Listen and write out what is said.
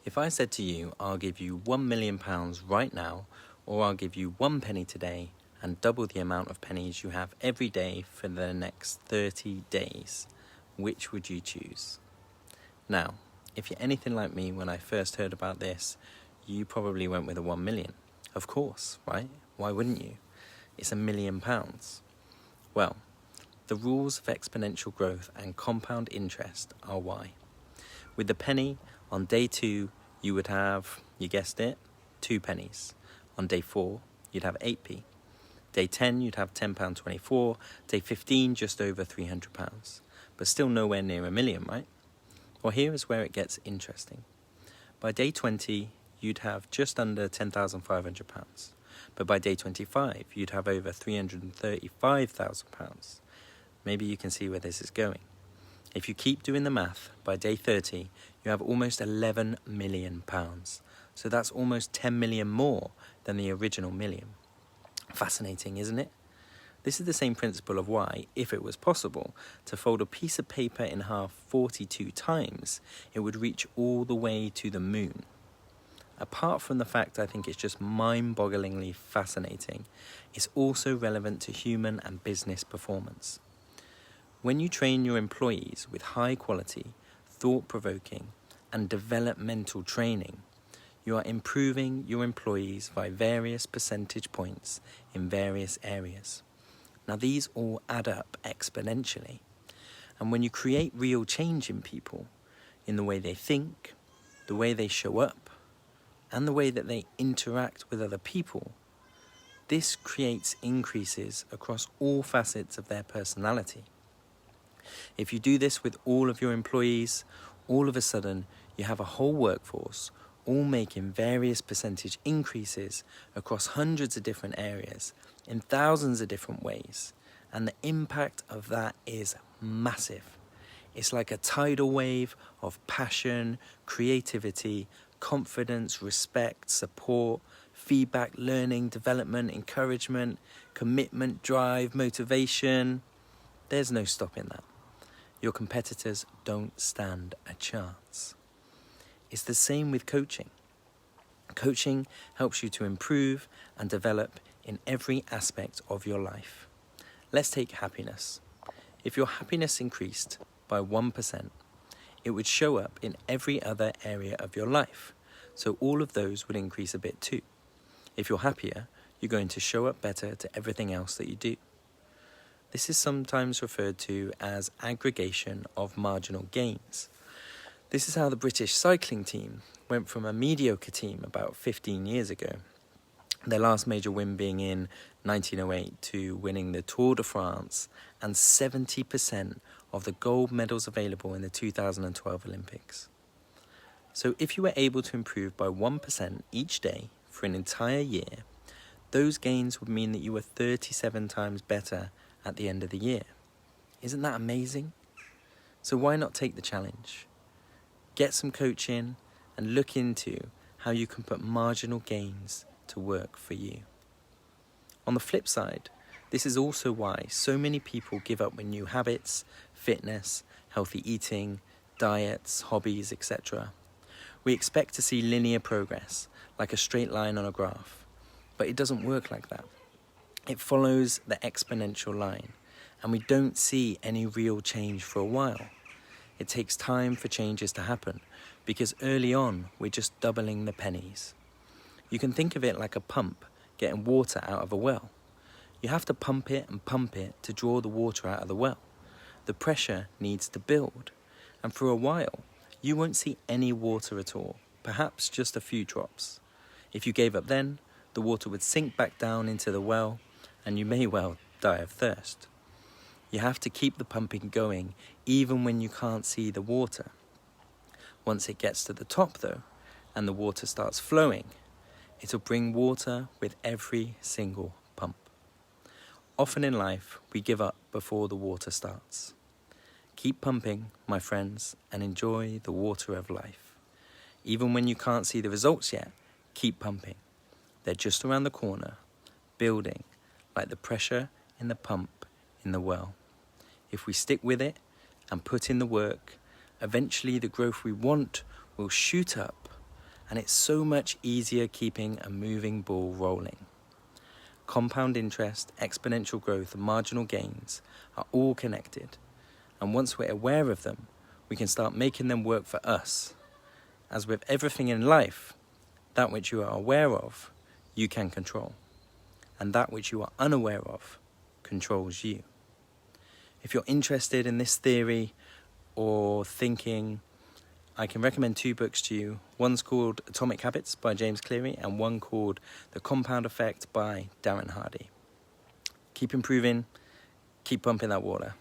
If I said to you, I'll give you £1 million right now, or I'll give you 1 penny today and double the amount of pennies you have every day for the next 30 days, which would you choose? Now, if you're anything like me, when I first heard about this, you probably went with a 1 million. Of course, right? Why wouldn't you? It's £1 million. Well, the rules of exponential growth and compound interest are why. With the penny, on day 2, you would have, you guessed it, 2 pennies. On day 4, you'd have 8p. Day 10, you'd have £10.24. Day 15, just over £300. But still nowhere near £1 million, right? Well, here is where it gets interesting. By day 20, you'd have just under £10,500. But by day 25, you'd have over £335,000. Maybe you can see where this is going. If you keep doing the math, by day 30, you have almost £11 million. So that's almost 10 million more than the original million. Fascinating, isn't it? This is the same principle of why, if it was possible, to fold a piece of paper in half 42 times, it would reach all the way to the moon. Apart from the fact I think it's just mind-bogglingly fascinating, it's also relevant to human and business performance. When you train your employees with high quality, thought-provoking, and developmental training, you are improving your employees by various percentage points in various areas. Now these all add up exponentially. And when you create real change in people, in the way they think, the way they show up, and the way that they interact with other people, this creates increases across all facets of their personality. If you do this with all of your employees, all of a sudden you have a whole workforce all making various percentage increases across hundreds of different areas in thousands of different ways. And the impact of that is massive. It's like a tidal wave of passion, creativity, confidence, respect, support, feedback, learning, development, encouragement, commitment, drive, motivation. There's no stopping that. Your competitors don't stand a chance. It's the same with coaching. Coaching helps you to improve and develop in every aspect of your life. Let's take happiness. If your happiness increased by 1%, it would show up in every other area of your life. So all of those would increase a bit too. If you're happier, you're going to show up better to everything else that you do. This is sometimes referred to as aggregation of marginal gains. This is how the British cycling team went from a mediocre team about 15 years ago, their last major win being in 1908, to winning the Tour de France and 70% of the gold medals available in the 2012 Olympics. So if you were able to improve by 1% each day for an entire year, those gains would mean that you were 37 times better at the end of the year. Isn't that amazing? So why not take the challenge? Get some coaching and look into how you can put marginal gains to work for you. On the flip side, this is also why so many people give up with new habits, fitness, healthy eating, diets, hobbies, etc. We expect to see linear progress, like a straight line on a graph, but it doesn't work like that. It follows the exponential line, and we don't see any real change for a while. It takes time for changes to happen, because early on, we're just doubling the pennies. You can think of it like a pump getting water out of a well. You have to pump it and pump it to draw the water out of the well. The pressure needs to build, and for a while, you won't see any water at all, perhaps just a few drops. If you gave up then, the water would sink back down into the well, and you may well die of thirst. You have to keep the pumping going even when you can't see the water. Once it gets to the top though, and the water starts flowing, it'll bring water with every single pump. Often in life, we give up before the water starts. Keep pumping, my friends, and enjoy the water of life. Even when you can't see the results yet, keep pumping. They're just around the corner, building like the pressure in the pump in the well. If we stick with it and put in the work, eventually the growth we want will shoot up, and it's so much easier keeping a moving ball rolling. Compound interest, exponential growth, and marginal gains are all connected, and once we're aware of them, we can start making them work for us. As with everything in life, that which you are aware of, you can control, and that which you are unaware of controls you. If you're interested in this theory or thinking, I can recommend 2 books to you. One's called Atomic Habits by James Cleary, and one called The Compound Effect by Darren Hardy. Keep improving, keep pumping that water.